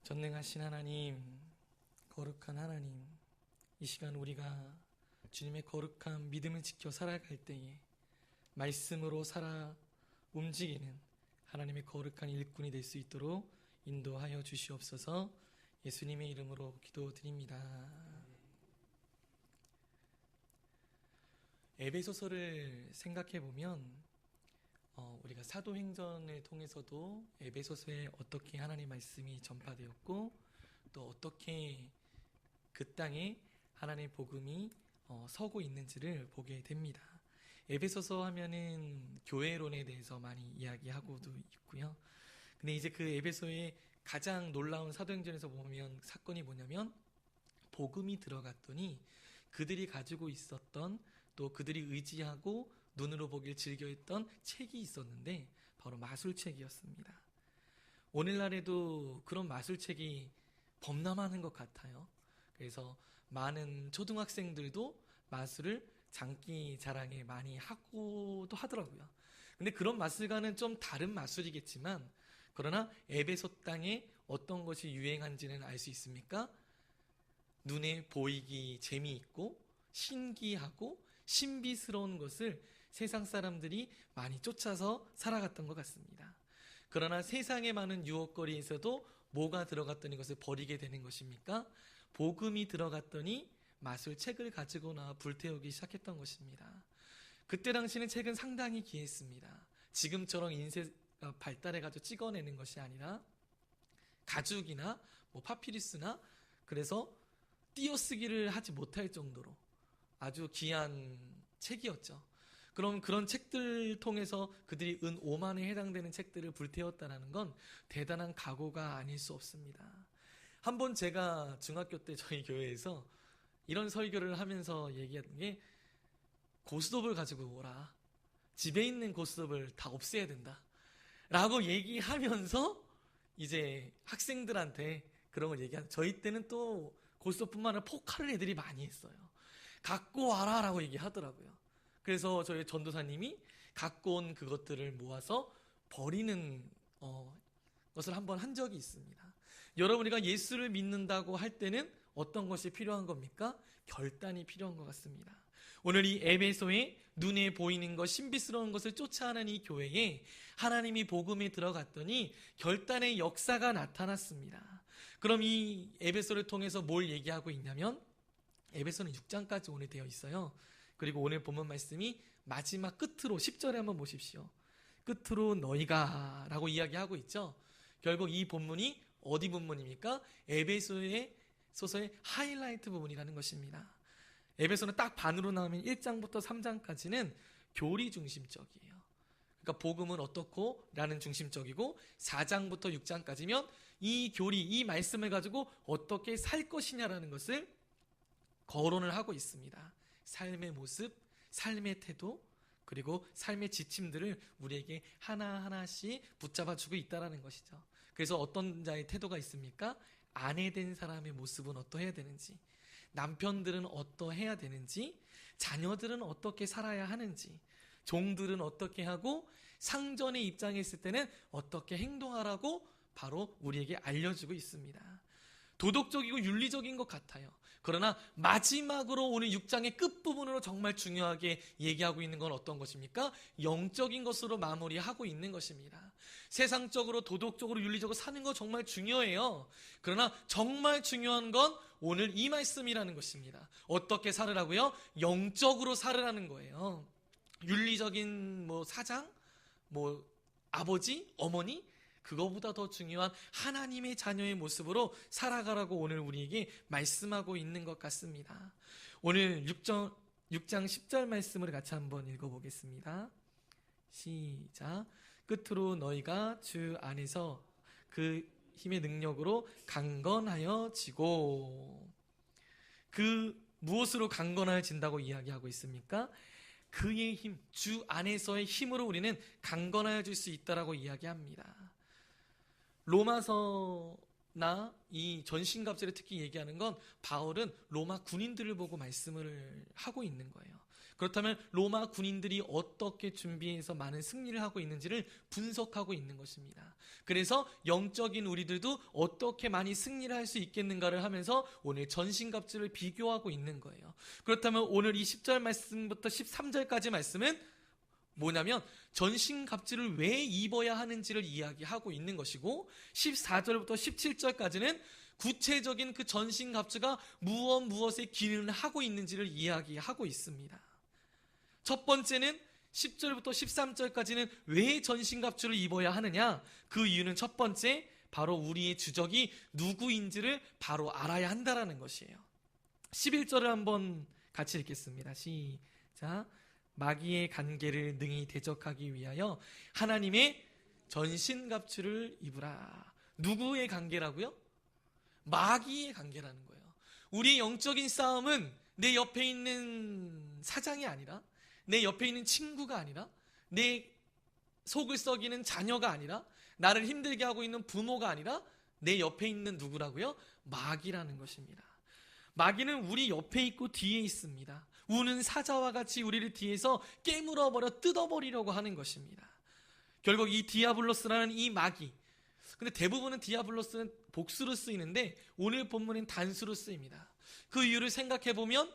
전능하신 하나님, 거룩한 하나님, 이 시간 우리가 주님의 거룩한 믿음을 지켜 살아갈 때에 말씀으로 살아 움직이는 하나님의 거룩한 일꾼이 될 수 있도록 인도하여 주시옵소서. 예수님의 이름으로 기도드립니다. 에베소서를 생각해 보면 우리가 사도행전을 통해서도 에베소서에 어떻게 하나님의 말씀이 전파되었고 또 어떻게 그 땅에 하나님의 복음이 서고 있는지를 보게 됩니다. 에베소서 하면은 교회론에 대해서 많이 이야기하고도 있고요. 근데 이제 그 에베소의 가장 놀라운 사도행전에서 보면 사건이 뭐냐면 복음이 들어갔더니 그들이 가지고 있었던 또 그들이 의지하고 눈으로 보길 즐겨했던 책이 있었는데 바로 마술책이었습니다. 오늘날에도 그런 마술책이 범람하는 것 같아요. 그래서 많은 초등학생들도 마술을 장기 자랑에 많이 하고도 하더라고요. 근데 그런 마술과는 좀 다른 마술이겠지만 그러나 에베소 땅에 어떤 것이 유행한지는 알 수 있습니까? 눈에 보이기 재미있고 신기하고 신비스러운 것을 세상 사람들이 많이 쫓아서 살아갔던 것 같습니다. 그러나 세상의 많은 유혹거리에서도 뭐가 들어갔더니 이것을 버리게 되는 것입니까? 복음이 들어갔더니 마술책을 가지고 나와 불태우기 시작했던 것입니다. 그때 당시는 책은 상당히 귀했습니다. 지금처럼 인쇄가 발달해가지고 찍어내는 것이 아니라 가죽이나 파피루스나 그래서 띄어쓰기를 하지 못할 정도로 아주 귀한 책이었죠. 그럼 그런 책들을 통해서 그들이 은 5만에 해당되는 책들을 불태웠다는 건 대단한 각오가 아닐 수 없습니다. 한번 제가 중학교 때 저희 교회에서 이런 설교를 하면서 얘기했던 게 고스톱을 가지고 오라. 집에 있는 고스톱을 다 없애야 된다. 라고 얘기하면서 이제 학생들한테 그런 걸 얘기하는 저희 때는 또 고스톱뿐만 아니라 포카를 애들이 많이 했어요. 갖고 와라 라고 얘기하더라고요. 그래서 저희 전도사님이 갖고 온 그것들을 모아서 버리는 것을 한번 한 적이 있습니다. 여러분, 우리가 예수를 믿는다고 할 때는 어떤 것이 필요한 겁니까? 결단이 필요한 것 같습니다. 오늘 이 에베소에 눈에 보이는 것, 신비스러운 것을 쫓아하는 이 교회에 하나님이 복음에 들어갔더니 결단의 역사가 나타났습니다. 그럼 이 에베소를 통해서 뭘 얘기하고 있냐면 에베소는 6장까지 오늘 되어 있어요. 그리고 오늘 본문 말씀이 마지막 끝으로 10절에 한번 보십시오. 끝으로 너희가 라고 이야기하고 있죠. 결국 이 본문이 어디 본문입니까? 에베소의 소서의 하이라이트 부분이라는 것입니다. 에베소는 딱 반으로 나오면 1장부터 3장까지는 교리 중심적이에요. 그러니까 복음은 어떻고? 라는 중심적이고 4장부터 6장까지면 이 교리, 이 말씀을 가지고 어떻게 살 것이냐라는 것을 거론을 하고 있습니다. 삶의 모습, 삶의 태도, 그리고 삶의 지침들을 우리에게 하나하나씩 붙잡아주고 있다는 것이죠. 그래서 어떤 자의 태도가 있습니까? 아내된 사람의 모습은 어떠해야 되는지, 남편들은 어떠해야 되는지, 자녀들은 어떻게 살아야 하는지, 종들은 어떻게 하고 상전의 입장에 있을 때는 어떻게 행동하라고 바로 우리에게 알려주고 있습니다. 도덕적이고 윤리적인 것 같아요. 그러나 마지막으로 오늘 6장의 끝부분으로 정말 중요하게 얘기하고 있는 건 어떤 것입니까? 영적인 것으로 마무리하고 있는 것입니다. 세상적으로 도덕적으로 윤리적으로 사는 거 정말 중요해요. 그러나 정말 중요한 건 오늘 이 말씀이라는 것입니다. 어떻게 살으라고요? 영적으로 살으라는 거예요. 윤리적인 사장, 아버지, 어머니, 그거보다 더 중요한 하나님의 자녀의 모습으로 살아가라고 오늘 우리에게 말씀하고 있는 것 같습니다. 오늘 6장 10절 말씀을 같이 한번 읽어보겠습니다. 시작. 끝으로 너희가 주 안에서 그 힘의 능력으로 강건하여 지고. 그 무엇으로 강건하여진다고 이야기하고 있습니까? 그의 힘, 주 안에서의 힘으로 우리는 강건하여질 수 있다라고 이야기합니다. 로마서나 이 전신갑절에 특히 얘기하는 건 바울은 로마 군인들을 보고 말씀을 하고 있는 거예요. 그렇다면 로마 군인들이 어떻게 준비해서 많은 승리를 하고 있는지를 분석하고 있는 것입니다. 그래서 영적인 우리들도 어떻게 많이 승리를 할 수 있겠는가를 하면서 오늘 전신갑주를 비교하고 있는 거예요. 그렇다면 오늘 이 10절 말씀부터 13절까지 말씀은 뭐냐면 전신갑주를 왜 입어야 하는지를 이야기하고 있는 것이고, 14절부터 17절까지는 구체적인 그 전신갑주가 무엇의 기능을 하고 있는지를 이야기하고 있습니다. 첫 번째는 10절부터 13절까지는 왜 전신갑주를 입어야 하느냐? 그 이유는 첫 번째, 바로 우리의 주적이 누구인지를 바로 알아야 한다라는 것이에요. 11절을 한번 같이 읽겠습니다. 시작. 마귀의 간계를 능히 대적하기 위하여 하나님의 전신갑주를 입으라. 누구의 관계라고요? 마귀의 관계라는 거예요. 우리의 영적인 싸움은 내 옆에 있는 사장이 아니라, 내 옆에 있는 친구가 아니라, 내 속을 썩이는 자녀가 아니라, 나를 힘들게 하고 있는 부모가 아니라 내 옆에 있는 누구라고요? 마귀라는 것입니다. 마귀는 우리 옆에 있고 뒤에 있습니다. 우는 사자와 같이 우리를 뒤에서 깨물어버려 뜯어버리려고 하는 것입니다. 결국 이 디아블로스라는 이 마귀, 근데 대부분은 디아블로스는 복수로 쓰이는데 오늘 본문은 단수로 쓰입니다. 그 이유를 생각해보면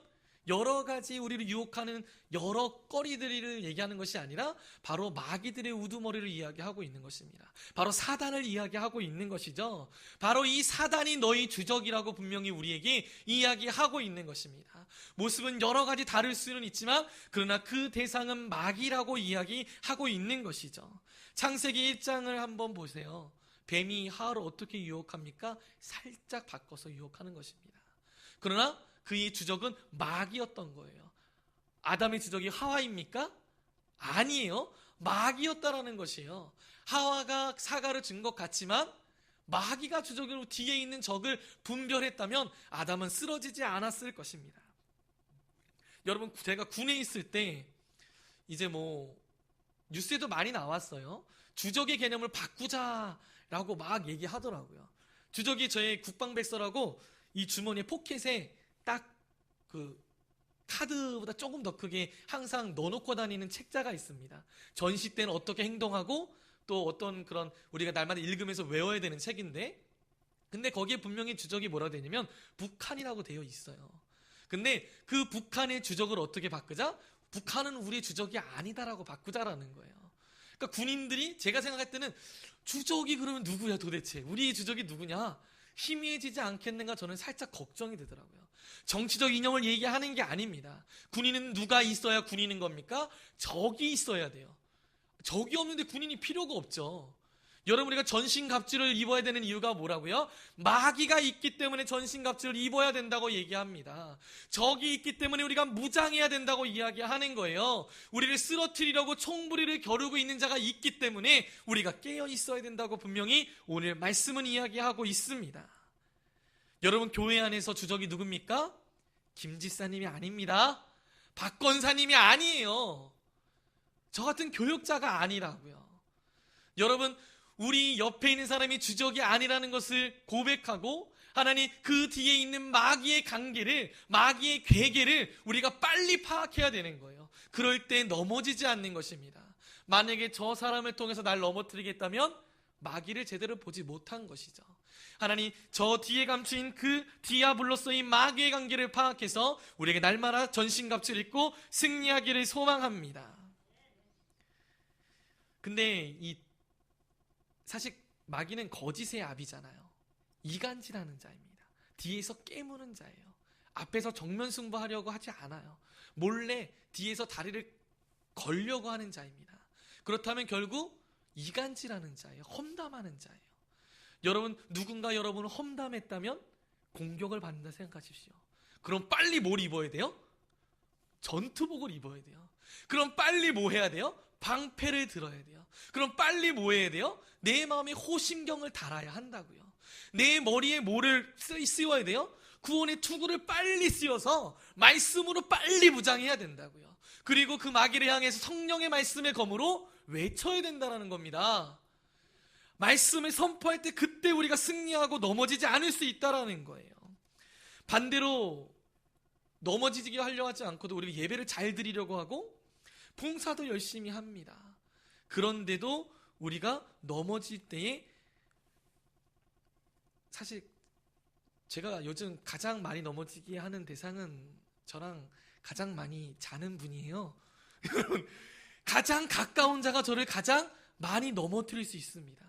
여러 가지 우리를 유혹하는 여러 거리들을 얘기하는 것이 아니라 바로 마귀들의 우두머리를 이야기하고 있는 것입니다. 바로 사단을 이야기하고 있는 것이죠. 바로 이 사단이 너희 주적이라고 분명히 우리에게 이야기하고 있는 것입니다. 모습은 여러 가지 다를 수는 있지만 그러나 그 대상은 마귀라고 이야기하고 있는 것이죠. 창세기 1장을 한번 보세요. 뱀이 하와를 어떻게 유혹합니까? 살짝 바꿔서 유혹하는 것입니다. 그러나 그의 주적은 마귀였던 거예요. 아담의 주적이 하와입니까? 아니에요. 마귀였다라는 것이에요. 하와가 사과를 준 것 같지만 마귀가 주적으로 뒤에 있는 적을 분별했다면 아담은 쓰러지지 않았을 것입니다. 여러분, 제가 군에 있을 때 이제 뉴스에도 많이 나왔어요. 주적의 개념을 바꾸자라고 막 얘기하더라고요. 주적이 저의 국방백서라고 이 주머니에 포켓에 딱 그 카드보다 조금 더 크게 항상 넣어놓고 다니는 책자가 있습니다. 전시 때는 어떻게 행동하고 또 어떤 그런 우리가 날마다 읽으면서 외워야 되는 책인데, 근데 거기에 분명히 주적이 뭐라고 되어 있냐면 북한이라고 되어 있어요. 근데 그 북한의 주적을 어떻게 바꾸자? 북한은 우리의 주적이 아니다라고 바꾸자라는 거예요. 그러니까 군인들이, 제가 생각할 때는 주적이 그러면 누구야 도대체? 우리의 주적이 누구냐? 희미해지지 않겠는가 저는 살짝 걱정이 되더라고요. 정치적 이념을 얘기하는 게 아닙니다. 군인은 누가 있어야 군인인 겁니까? 적이 있어야 돼요. 적이 없는데 군인이 필요가 없죠. 여러분, 우리가 전신갑주를 입어야 되는 이유가 뭐라고요? 마귀가 있기 때문에 전신갑주를 입어야 된다고 얘기합니다. 적이 있기 때문에 우리가 무장해야 된다고 이야기하는 거예요. 우리를 쓰러뜨리려고 총부리를 겨루고 있는 자가 있기 때문에 우리가 깨어 있어야 된다고 분명히 오늘 말씀은 이야기하고 있습니다. 여러분, 교회 안에서 주적이 누굽니까? 김지사님이 아닙니다. 박건사님이 아니에요. 저 같은 교역자가 아니라고요. 여러분, 우리 옆에 있는 사람이 주적이 아니라는 것을 고백하고 하나님 그 뒤에 있는 마귀의 관계를, 마귀의 괴계를 우리가 빨리 파악해야 되는 거예요. 그럴 때 넘어지지 않는 것입니다. 만약에 저 사람을 통해서 날 넘어뜨리겠다면 마귀를 제대로 보지 못한 것이죠. 하나님, 저 뒤에 감추인 그 디아블로스의 마귀의 관계를 파악해서 우리에게 날마다 전신갑주를 입고 승리하기를 소망합니다. 근데 사실 마귀는 거짓의 아비잖아요. 이간질하는 자입니다. 뒤에서 깨무는 자예요. 앞에서 정면 승부하려고 하지 않아요. 몰래 뒤에서 다리를 걸려고 하는 자입니다. 그렇다면 결국 이간질하는 자예요. 험담하는 자예요. 여러분, 누군가 여러분을 험담했다면 공격을 받는다 생각하십시오. 그럼 빨리 뭘 입어야 돼요? 전투복을 입어야 돼요. 그럼 빨리 뭐 해야 돼요? 방패를 들어야 돼요. 그럼 빨리 뭐 해야 돼요? 내 마음에 호심경을 달아야 한다고요. 내 머리에 뭐를 씌워야 돼요? 구원의 투구를 빨리 씌워서 말씀으로 빨리 무장해야 된다고요. 그리고 그 마귀를 향해서 성령의 말씀의 검으로 외쳐야 된다는 겁니다. 말씀을 선포할 때 그때 우리가 승리하고 넘어지지 않을 수 있다는 거예요. 반대로 넘어지게 하려 하지 않고도 우리가 예배를 잘 드리려고 하고 봉사도 열심히 합니다. 그런데도 우리가 넘어질 때에 사실 제가 요즘 가장 많이 넘어지게 하는 대상은 저랑 가장 많이 자는 분이에요. 여러분, 가장 가까운 자가 저를 가장 많이 넘어뜨릴 수 있습니다.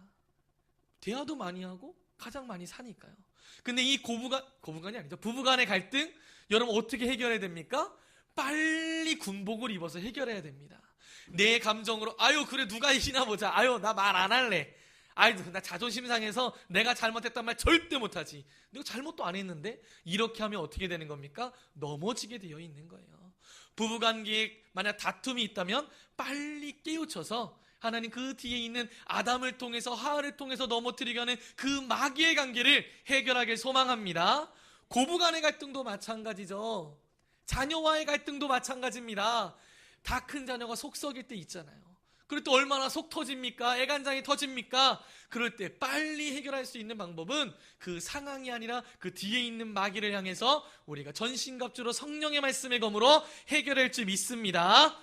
대화도 많이 하고 가장 많이 사니까요. 근데 이 고부간이 아니죠. 부부간의 갈등, 여러분 어떻게 해결해야 됩니까? 빨리 군복을 입어서 해결해야 됩니다. 내 감정으로 아유 그래 누가 이기나 보자. 아유 나 말 안 할래. 아유 나 자존심 상해서 내가 잘못했단 말 절대 못하지. 내가 잘못도 안 했는데 이렇게 하면 어떻게 되는 겁니까? 넘어지게 되어 있는 거예요. 부부관계에 만약 다툼이 있다면 빨리 깨우쳐서 하나님 그 뒤에 있는 아담을 통해서 하와를 통해서 넘어뜨리게 하는 그 마귀의 관계를 해결하길 소망합니다. 고부간의 갈등도 마찬가지죠. 자녀와의 갈등도 마찬가지입니다. 다 큰 자녀가 속 썩일 때 있잖아요. 그럴 때 얼마나 속 터집니까? 애간장이 터집니까? 그럴 때 빨리 해결할 수 있는 방법은 그 상황이 아니라 그 뒤에 있는 마귀를 향해서 우리가 전신갑주로 성령의 말씀의 검으로 해결할 줄 믿습니다.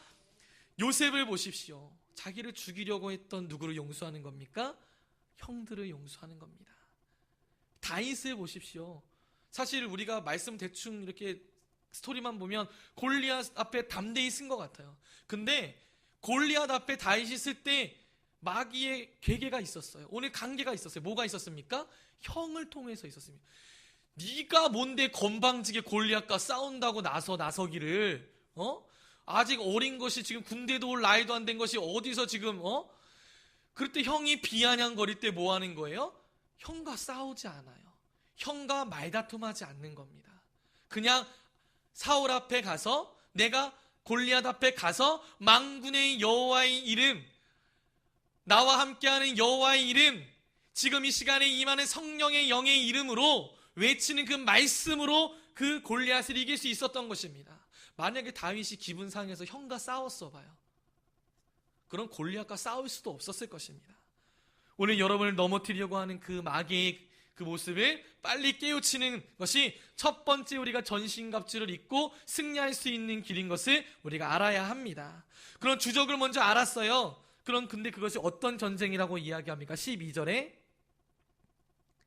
요셉을 보십시오. 자기를 죽이려고 했던 누구를 용서하는 겁니까? 형들을 용서하는 겁니다. 다윗을 보십시오. 사실 우리가 말씀 대충 이렇게 스토리만 보면 골리앗 앞에 담대히 쓴 것 같아요. 근데 골리앗 앞에 다윗이 쓸 때 마귀의 괴계가 있었어요. 오늘 관계가 있었어요. 뭐가 있었습니까? 형을 통해서 있었습니다. 네가 뭔데 건방지게 골리앗과 싸운다고 나서기를 아직 어린 것이 지금 군대도 올 나이도 안 된 것이 어디서 지금 그럴 때 형이 비아냥거릴 때 뭐 하는 거예요? 형과 싸우지 않아요. 형과 말다툼하지 않는 겁니다. 그냥 사울 앞에 가서 내가 골리앗 앞에 가서 만군의 여호와의 이름, 나와 함께하는 여호와의 이름, 지금 이 시간에 임하는 성령의 영의 이름으로 외치는 그 말씀으로 그 골리앗을 이길 수 있었던 것입니다. 만약에 다윗이 기분 상해서 형과 싸웠어 봐요. 그럼 골리앗과 싸울 수도 없었을 것입니다. 오늘 여러분을 넘어뜨리려고 하는 그 마귀의 그 모습을 빨리 깨우치는 것이 첫 번째 우리가 전신갑주를 입고 승리할 수 있는 길인 것을 우리가 알아야 합니다. 그런 주적을 먼저 알았어요. 근데 그것이 어떤 전쟁이라고 이야기합니까? 12절에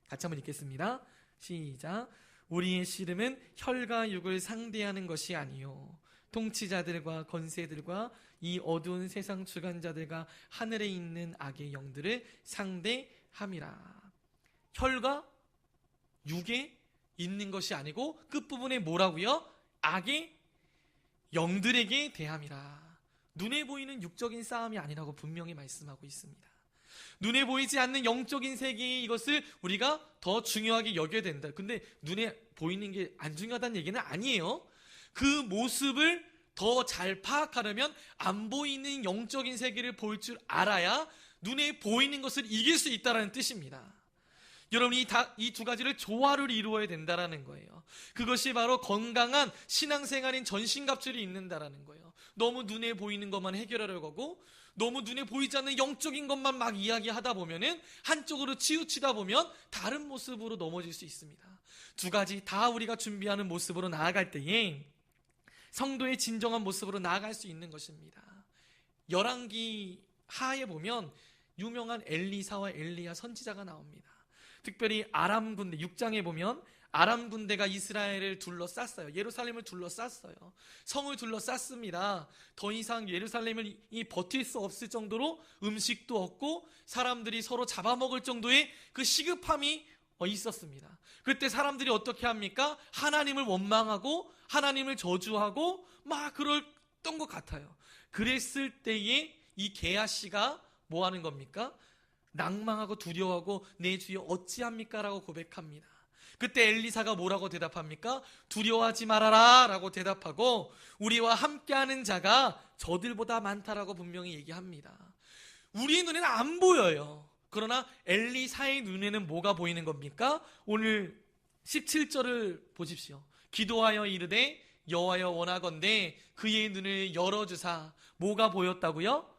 같이 한번 읽겠습니다. 시작. 우리의 씨름은 혈과 육을 상대하는 것이 아니요 통치자들과 권세들과 이 어두운 세상 주관자들과 하늘에 있는 악의 영들을 상대함이라. 혈과 육에 있는 것이 아니고 끝부분에 뭐라고요? 악의 영들에게 대함이라. 눈에 보이는 육적인 싸움이 아니라고 분명히 말씀하고 있습니다. 눈에 보이지 않는 영적인 세계의 이것을 우리가 더 중요하게 여겨야 된다. 근데 눈에 보이는 게 안 중요하다는 얘기는 아니에요. 그 모습을 더 잘 파악하려면 안 보이는 영적인 세계를 볼 줄 알아야 눈에 보이는 것을 이길 수 있다는 뜻입니다. 여러분이 이 두 가지를 조화를 이루어야 된다는 거예요. 그것이 바로 건강한 신앙생활인 전신갑주를 입는다는 거예요. 너무 눈에 보이는 것만 해결하려고 하고 너무 눈에 보이지 않는 영적인 것만 막 이야기하다 보면은 한쪽으로 치우치다 보면 다른 모습으로 넘어질 수 있습니다. 두 가지 다 우리가 준비하는 모습으로 나아갈 때에 성도의 진정한 모습으로 나아갈 수 있는 것입니다. 열왕기 하에 보면 유명한 엘리사와 엘리야 선지자가 나옵니다. 특별히 아람 군대 6장에 보면 아람 군대가 이스라엘을 둘러쌌어요. 예루살렘을 둘러쌌어요. 성을 둘러쌌습니다. 더 이상 예루살렘을 버틸 수 없을 정도로 음식도 없고 사람들이 서로 잡아먹을 정도의 그 시급함이 있었습니다. 그때 사람들이 어떻게 합니까? 하나님을 원망하고 하나님을 저주하고 막 그랬던 것 같아요. 그랬을 때에 이 게하시가 뭐 하는 겁니까? 낭망하고 두려워하고 내 주여 어찌합니까? 라고 고백합니다. 그때 엘리사가 뭐라고 대답합니까? 두려워하지 말아라 라고 대답하고 우리와 함께하는 자가 저들보다 많다라고 분명히 얘기합니다. 우리의 눈에는 안 보여요. 그러나 엘리사의 눈에는 뭐가 보이는 겁니까? 오늘 17절을 보십시오. 기도하여 이르되 여호와여 원하건대 그의 눈을 열어주사. 뭐가 보였다고요?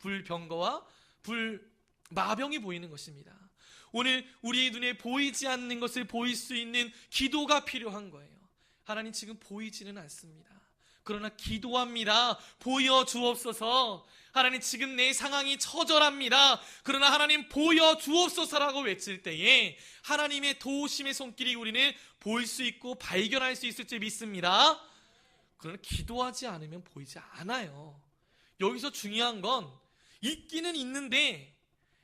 불병거와 마병이 보이는 것입니다. 오늘 우리의 눈에 보이지 않는 것을 보일 수 있는 기도가 필요한 거예요. 하나님 지금 보이지는 않습니다. 그러나 기도합니다. 보여주옵소서. 하나님 지금 내 상황이 처절합니다. 그러나 하나님 보여주옵소서라고 외칠 때에 하나님의 도우심의 손길이 우리는 볼 수 있고 발견할 수 있을 줄 믿습니다. 그러나 기도하지 않으면 보이지 않아요. 여기서 중요한 건 있기는 있는데,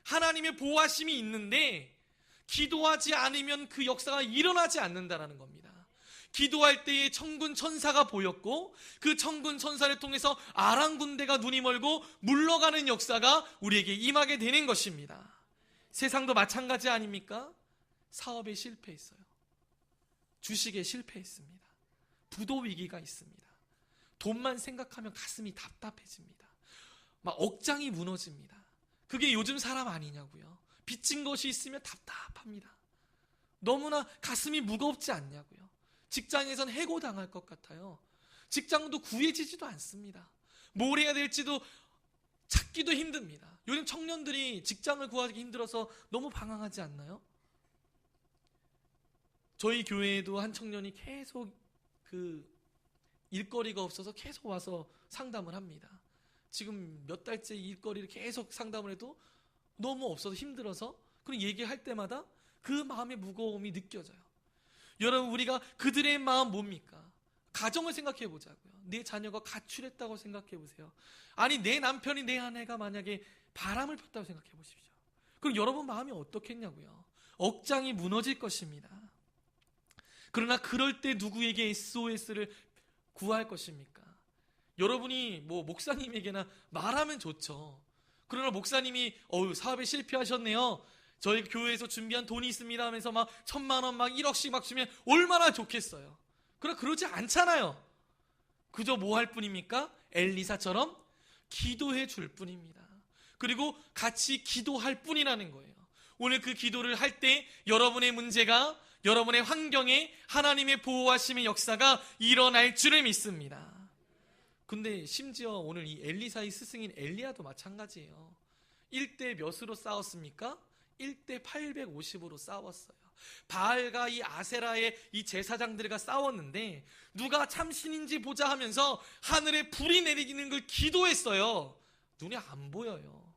하나님의 보호하심이 있는데 기도하지 않으면 그 역사가 일어나지 않는다는 겁니다. 기도할 때에 천군 천사가 보였고 그 천군 천사를 통해서 아람 군대가 눈이 멀고 물러가는 역사가 우리에게 임하게 되는 것입니다. 세상도 마찬가지 아닙니까? 사업에 실패했어요. 주식에 실패했습니다. 부도 위기가 있습니다. 돈만 생각하면 가슴이 답답해집니다. 막 억장이 무너집니다. 그게 요즘 사람 아니냐고요. 빚진 것이 있으면 답답합니다. 너무나 가슴이 무겁지 않냐고요. 직장에선 해고당할 것 같아요. 직장도 구해지지도 않습니다. 뭘 해야 될지도 찾기도 힘듭니다. 요즘 청년들이 직장을 구하기 힘들어서 너무 방황하지 않나요? 저희 교회에도 한 청년이 계속 일거리가 없어서 계속 와서 상담을 합니다. 지금 몇 달째 일거리를 계속 상담을 해도 너무 없어서 힘들어서, 그리고 얘기할 때마다 그 마음의 무거움이 느껴져요. 여러분, 우리가 그들의 마음 뭡니까? 가정을 생각해 보자고요. 내 자녀가 가출했다고 생각해 보세요. 아니, 내 남편이, 내 아내가 만약에 바람을 폈다고 생각해 보십시오. 그럼 여러분 마음이 어떻겠냐고요. 억장이 무너질 것입니다. 그러나 그럴 때 누구에게 SOS를 구할 것입니까? 여러분이 목사님에게나 말하면 좋죠. 그러나 목사님이 사업에 실패하셨네요. 저희 교회에서 준비한 돈이 있습니다 하면서 막 1,000만 원, 막 1억씩 막 주면 얼마나 좋겠어요. 그러나 그러지 않잖아요. 그저 뭐 할 뿐입니까? 엘리사처럼 기도해 줄 뿐입니다. 그리고 같이 기도할 뿐이라는 거예요. 오늘 그 기도를 할 때 여러분의 문제가, 여러분의 환경에 하나님의 보호하심의 역사가 일어날 줄을 믿습니다. 근데 심지어 오늘 이 엘리사의 스승인 엘리야도 마찬가지예요. 1대 몇으로 싸웠습니까? 1대 850으로 싸웠어요. 바알과 이 아세라의 이 제사장들과 싸웠는데 누가 참신인지 보자 하면서 하늘에 불이 내리는 걸 기도했어요. 눈에 안 보여요.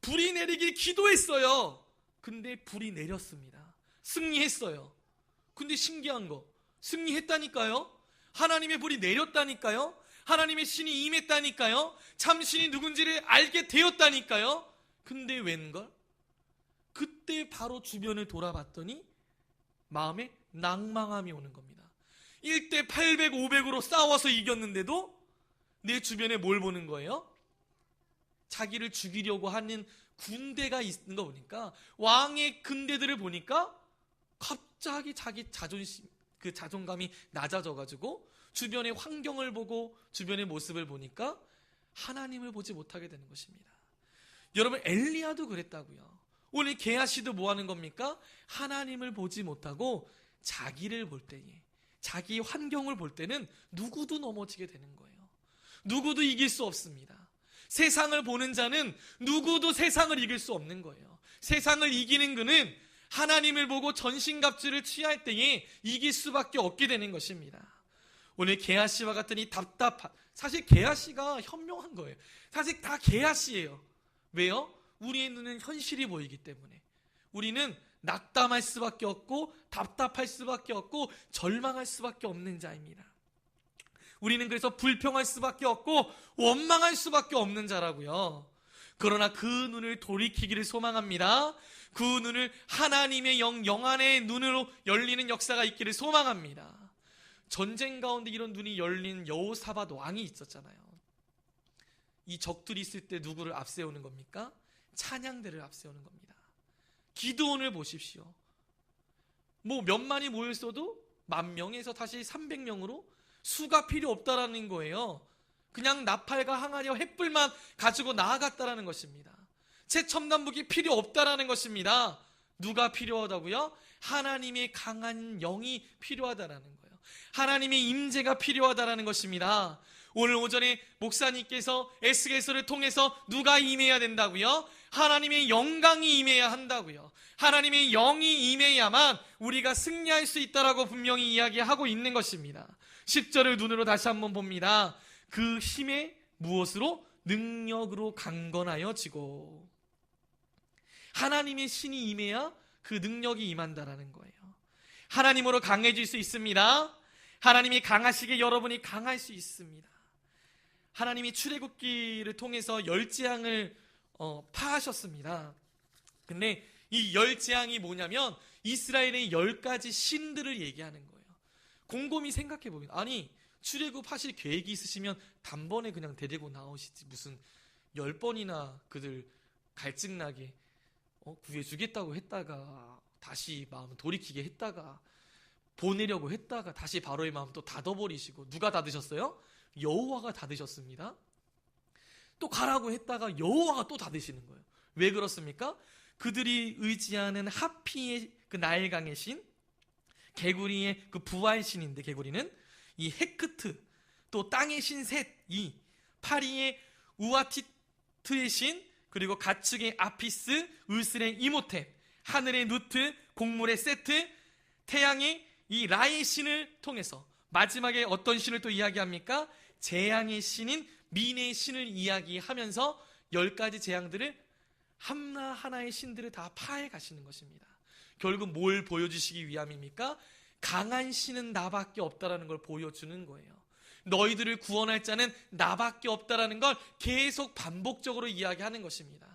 불이 내리길 기도했어요. 근데 불이 내렸습니다. 승리했어요. 근데 신기한 거, 승리했다니까요. 하나님의 불이 내렸다니까요. 하나님의 신이 임했다니까요. 참신이 누군지를 알게 되었다니까요. 근데 웬걸? 그때 바로 주변을 돌아봤더니 마음에 낭망함이 오는 겁니다. 1대 800, 500으로 싸워서 이겼는데도 내 주변에 뭘 보는 거예요? 자기를 죽이려고 하는 군대가 있는 거 보니까, 왕의 군대들을 보니까 갑자기 자기 자존감이 낮아져가지고 주변의 환경을 보고 주변의 모습을 보니까 하나님을 보지 못하게 되는 것입니다. 여러분, 엘리야도 그랬다고요. 오늘 게하시도 뭐 하는 겁니까? 하나님을 보지 못하고 자기를 볼 때에, 자기 환경을 볼 때는 누구도 넘어지게 되는 거예요. 누구도 이길 수 없습니다. 세상을 보는 자는 누구도 세상을 이길 수 없는 거예요. 세상을 이기는 그는 하나님을 보고 전신갑주를 취할 때에 이길 수밖에 없게 되는 것입니다. 오늘 게하시와 같은 이 사실 게하시가 현명한 거예요. 사실 다 게하시예요. 왜요? 우리의 눈은 현실이 보이기 때문에 우리는 낙담할 수밖에 없고 답답할 수밖에 없고 절망할 수밖에 없는 자입니다. 우리는 그래서 불평할 수밖에 없고 원망할 수밖에 없는 자라고요. 그러나 그 눈을 돌이키기를 소망합니다. 그 눈을 하나님의 영안의 눈으로 열리는 역사가 있기를 소망합니다. 전쟁 가운데 이런 눈이 열린 여호사밧 왕이 있었잖아요. 이 적들이 있을 때 누구를 앞세우는 겁니까? 찬양대를 앞세우는 겁니다. 기드온을 보십시오. 몇만이 모였어도 10,000명에서 다시 300명으로 수가 필요 없다라는 거예요. 그냥 나팔과 항아리와 횃불만 가지고 나아갔다라는 것입니다. 최첨단무기 필요 없다라는 것입니다. 누가 필요하다고요? 하나님의 강한 영이 필요하다라는 거예요. 하나님의 임재가 필요하다라는 것입니다. 오늘 오전에 목사님께서 에스겔서를 통해서 누가 임해야 된다고요? 하나님의 영광이 임해야 한다고요. 하나님의 영이 임해야만 우리가 승리할 수 있다라고 분명히 이야기하고 있는 것입니다. 10절을 눈으로 다시 한번 봅니다. 그 힘에 무엇으로? 능력으로 강건하여 지고. 하나님의 신이 임해야 그 능력이 임한다라는 거예요. 하나님으로 강해질 수 있습니다. 하나님이 강하시게 여러분이 강할 수 있습니다. 하나님이 출애굽기를 통해서 열재앙을 파하셨습니다. 근데 이 열재앙이 뭐냐면 이스라엘의 10가지 신들을 얘기하는 거예요. 곰곰이 생각해 보면, 아니 출애굽하실 계획이 있으시면 단번에 그냥 데리고 나오시지, 무슨 10번이나 그들 갈증나게 구해주겠다고 했다가 다시 마음 돌이키게 했다가 보내려고 했다가 다시 바로의 마음 또 닫아버리시고. 누가 닫으셨어요? 여호와가 닫으셨습니다. 또 가라고 했다가 여호와가 또 닫으시는 거예요. 왜 그렇습니까? 그들이 의지하는 하피의 그 나일강의 신, 개구리의 그 부활 신인데, 개구리는 이 헤크트, 또 땅의 신 셋, 이 파리의 우아티트의 신, 그리고 가축의 아피스, 울스의 이모텝, 하늘의 누트, 곡물의 세트, 태양의 이 라의 신을 통해서 마지막에 어떤 신을 또 이야기합니까? 재앙의 신인 민의 신을 이야기하면서 10가지 재앙들을 하나하나의 신들을 다 파해 가시는 것입니다. 결국 뭘 보여주시기 위함입니까? 강한 신은 나밖에 없다라는 걸 보여주는 거예요. 너희들을 구원할 자는 나밖에 없다라는 걸 계속 반복적으로 이야기하는 것입니다.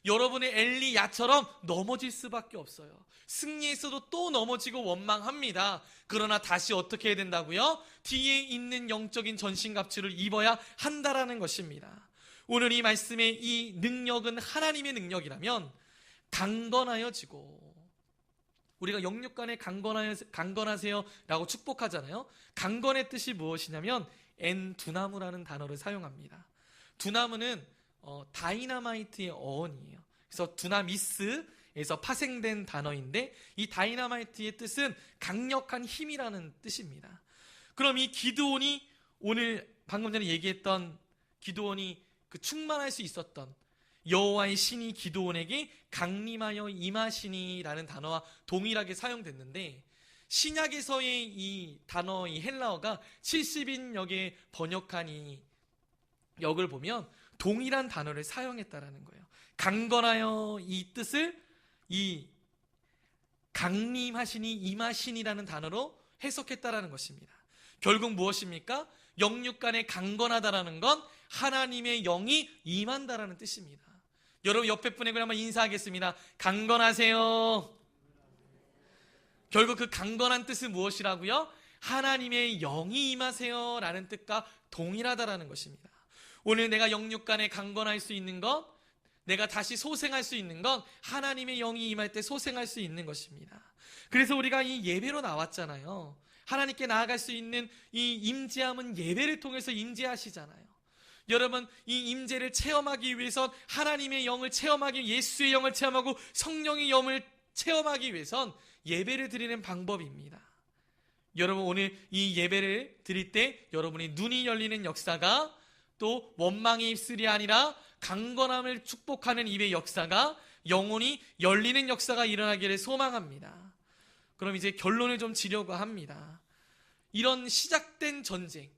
여러분의 엘리야처럼 넘어질 수밖에 없어요. 승리했어도 또 넘어지고 원망합니다. 그러나 다시 어떻게 해야 된다고요? 뒤에 있는 영적인 전신갑주를 입어야 한다라는 것입니다. 오늘 이 말씀의 이 능력은 하나님의 능력이라면 강건하여지고, 우리가 영육간에 강건하세요 라고 축복하잖아요. 강건의 뜻이 무엇이냐면 엔두나무라는 단어를 사용합니다. 두나무는 다이너마이트의 어원이에요. 그래서 두나미스에서 파생된 단어인데, 이 다이너마이트의 뜻은 강력한 힘이라는 뜻입니다. 그럼 이 기드온이, 오늘 방금 전에 얘기했던 기드온이 그 충만할 수 있었던 여호와의 신이 기드온에게 강림하여 임하시니라는 단어와 동일하게 사용됐는데, 신약에서의 이 단어, 이 헬라어가 70인역에 번역한 이 역을 보면 동일한 단어를 사용했다라는 거예요. 강건하여 이 뜻을 이 강림하시니 임하시니라는 단어로 해석했다라는 것입니다. 결국 무엇입니까? 영육간에 강건하다라는 건 하나님의 영이 임한다라는 뜻입니다. 여러분 옆에 분에게 한번 인사하겠습니다. 강건하세요. 결국 그 강건한 뜻은 무엇이라고요? 하나님의 영이 임하세요 라는 뜻과 동일하다라는 것입니다. 오늘 내가 영육간에 강건할 수 있는 것, 내가 다시 소생할 수 있는 건 하나님의 영이 임할 때 소생할 수 있는 것입니다. 그래서 우리가 이 예배로 나왔잖아요. 하나님께 나아갈 수 있는 이 임재함은 예배를 통해서 임재하시잖아요. 여러분, 이 임재를 체험하기 위해선 하나님의 영을 체험하기, 예수의 영을 체험하고 성령의 영을 체험하기 위해선 예배를 드리는 방법입니다. 여러분, 오늘 이 예배를 드릴 때 여러분이 눈이 열리는 역사가, 또 원망의 입술이 아니라 강건함을 축복하는 입의 역사가, 영혼이 열리는 역사가 일어나기를 소망합니다. 그럼 이제 결론을 좀 지려고 합니다. 이런 시작된 전쟁,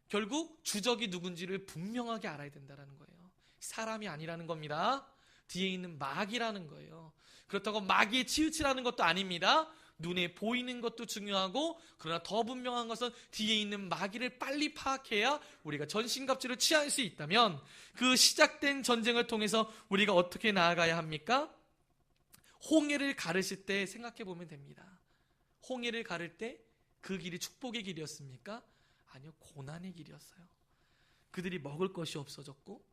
결국 주적이 누군지를 분명하게 알아야 된다는 거예요. 사람이 아니라는 겁니다. 뒤에 있는 마귀라는 거예요. 그렇다고 마귀에 치우치라는 것도 아닙니다. 눈에 보이는 것도 중요하고, 그러나 더 분명한 것은 뒤에 있는 마귀를 빨리 파악해야 우리가 전신갑주를 취할 수 있다면, 그 시작된 전쟁을 통해서 우리가 어떻게 나아가야 합니까? 홍해를 가르실 때 생각해 보면 됩니다. 홍해를 가를 때 그 길이 축복의 길이었습니까? 아니요, 고난의 길이었어요. 그들이 먹을 것이 없어졌고,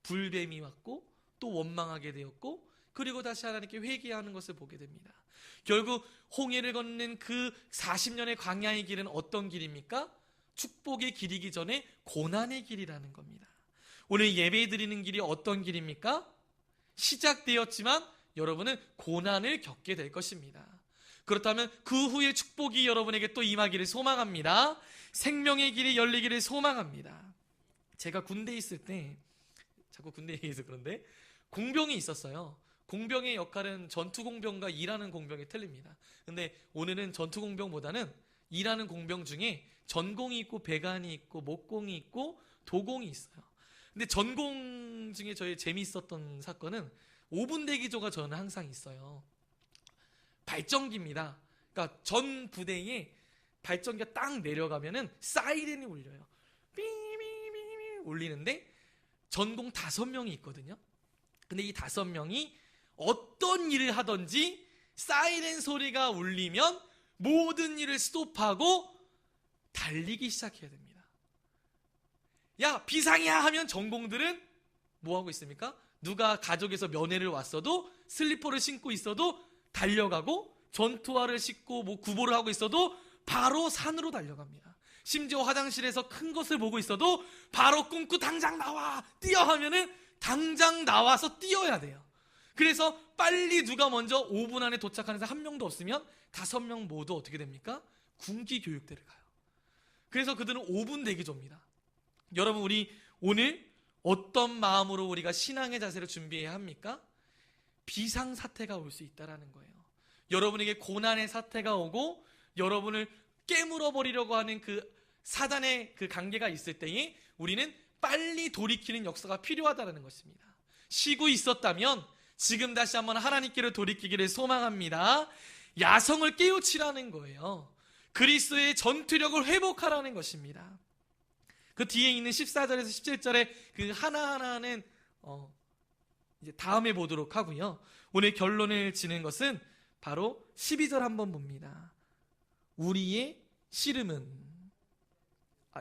불뱀이 왔고, 또 원망하게 되었고, 그리고 다시 하나님께 회개하는 것을 보게 됩니다. 결국 홍해를 걷는 그 40년의 광야의 길은 어떤 길입니까? 축복의 길이기 전에 고난의 길이라는 겁니다. 오늘 예배 드리는 길이 어떤 길입니까? 시작되었지만 여러분은 고난을 겪게 될 것입니다. 그렇다면 그 후에 축복이 여러분에게 또 임하기를 소망합니다. 생명의 길이 열리기를 소망합니다. 제가 군대에 있을 때, 자꾸 군대 얘기해서 그런데, 공병이 있었어요. 공병의 역할은 전투공병과 일하는 공병이 틀립니다. 근데 오늘은 전투공병보다는 일하는 공병 중에 전공이 있고 배관이 있고 목공이 있고 도공이 있어요. 근데 전공 중에 저희 재미있었던 사건은 5분 대기조가 저는 항상 있어요. 발전기입니다. 그러니까 전 부대에 발전기가 딱 내려가면은 사이렌이 울려요. 삐삐삐삐 울리는데 전공 5명이 있거든요. 근데 이 5명이 어떤 일을 하든지 사이렌 소리가 울리면 모든 일을 스톱하고 달리기 시작해야 됩니다. 야, 비상이야 하면 전공들은 뭐 하고 있습니까? 누가 가족에서 면회를 왔어도 슬리퍼를 신고 있어도 달려가고, 전투화를 신고 뭐 구보를 하고 있어도 바로 산으로 달려갑니다. 심지어 화장실에서 큰 것을 보고 있어도 바로 끊고 당장 나와 뛰어 하면은 당장 나와서 뛰어야 돼요. 그래서 빨리 누가 먼저 5분 안에 도착하는 사람 한 명도 없으면 5명 모두 어떻게 됩니까? 군기 교육대를 가요. 그래서 그들은 5분 대기조입니다. 여러분, 우리 오늘 어떤 마음으로 우리가 신앙의 자세를 준비해야 합니까? 비상사태가 올 수 있다는 거예요. 여러분에게 고난의 사태가 오고 여러분을 깨물어 버리려고 하는 그 사단의 그 관계가 있을 때에 우리는 빨리 돌이키는 역사가 필요하다는 것입니다. 쉬고 있었다면 지금 다시 한번 하나님께로 돌이키기를 소망합니다. 야성을 깨우치라는 거예요. 그리스도의 전투력을 회복하라는 것입니다. 그 뒤에 있는 14절에서 17절의 그 하나하나는 이제 다음에 보도록 하고요. 오늘 결론을 지는 것은 바로 12절 한번 봅니다. 우리의 씨름은,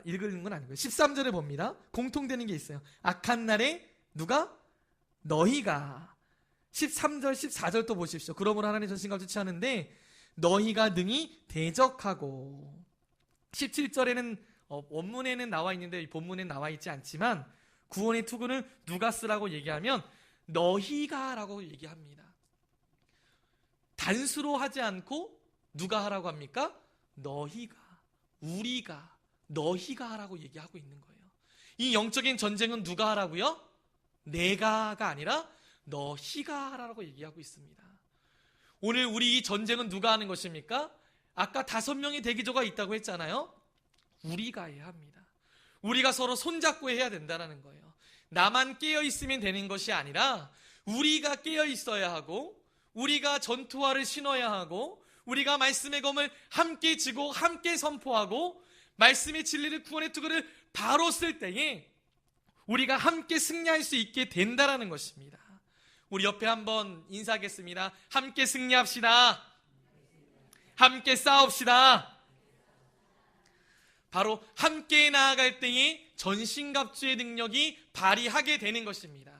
읽는 건 아니고요. 13절에 봅니다. 공통되는 게 있어요. 악한 날에 누가? 너희가. 13절, 14절 또 보십시오. 그러므로 하나님 전신과 주치하는데 너희가 능히 대적하고. 17절에는 원문에는 나와 있는데 본문에는 나와 있지 않지만 구원의 투구는 누가 쓰라고 얘기하면 너희가 라고 얘기합니다. 단수로 하지 않고 누가 하라고 합니까? 너희가, 우리가, 너희가 하라고 얘기하고 있는 거예요. 이 영적인 전쟁은 누가 하라고요? 내가가 아니라 너희가 하라고 얘기하고 있습니다. 오늘 우리 이 전쟁은 누가 하는 것입니까? 아까 5명의 대기조가 있다고 했잖아요. 우리가 해야 합니다. 우리가 서로 손잡고 해야 된다는 거예요. 나만 깨어 있으면 되는 것이 아니라 우리가 깨어 있어야 하고, 우리가 전투화를 신어야 하고, 우리가 말씀의 검을 함께 쥐고 함께 선포하고 말씀의 진리를, 구원의 투구를 바로 쓸 때에 우리가 함께 승리할 수 있게 된다는 것입니다. 우리 옆에 한번 인사하겠습니다. 함께 승리합시다. 함께 싸웁시다. 바로 함께 나아갈 때에 전신갑주의 능력이 발휘하게 되는 것입니다.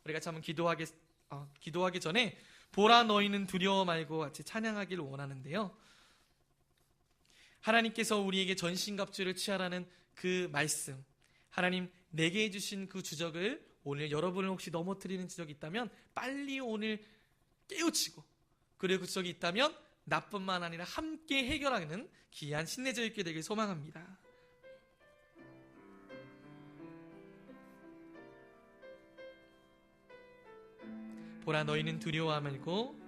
우리가 한번 기도하기 전에 보라 너희는 두려워 말고 같이 찬양하기를 원하는데요. 하나님께서 우리에게 전신갑주를 취하라는 그 말씀, 하나님 내게 해주신 그 주적을 오늘 여러분을 혹시 넘어뜨리는 지적이 있다면 빨리 오늘 깨우치고, 그리고 그 지적이 있다면 나뿐만 아니라 함께 해결하는 귀한 신내적 있게 되길 소망합니다. 보라 너희는 두려워 말고,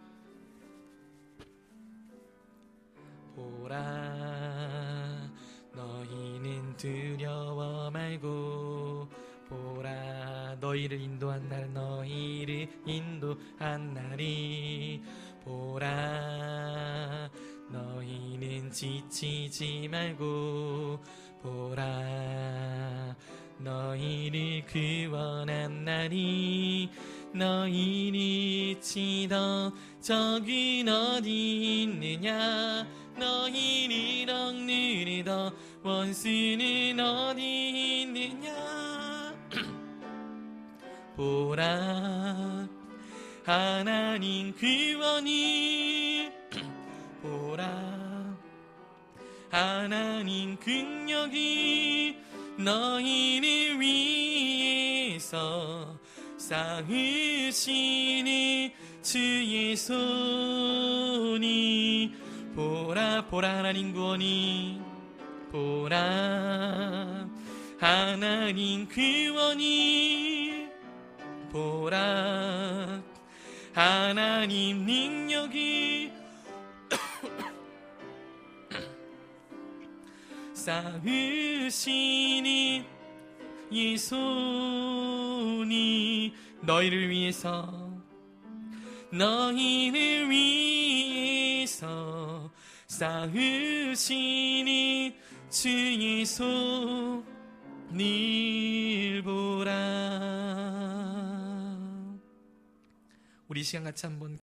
보라 너희는 두려워 말고, 보라 너희를 인도한 날, 너희를 인도한 날이, 보라 너희는 지치지 말고, 보라 너희를 구원한 날이, 너희를 치던 적은 어디 있느냐, 너희를 억누르던 원수는 어디 있느냐. 보라 하나님 구원이, 보라 하나님 능력이 너희를 위해서 쌓으시는 주의 손이, 보라 보라 하나님 구원이, 보라 하나님 구원이 보라. 하나님 능력이 쌓으시니 이 손이 너희를 위해서 쌓으시니 주의 손을 보라. 우리 시간 같이 한번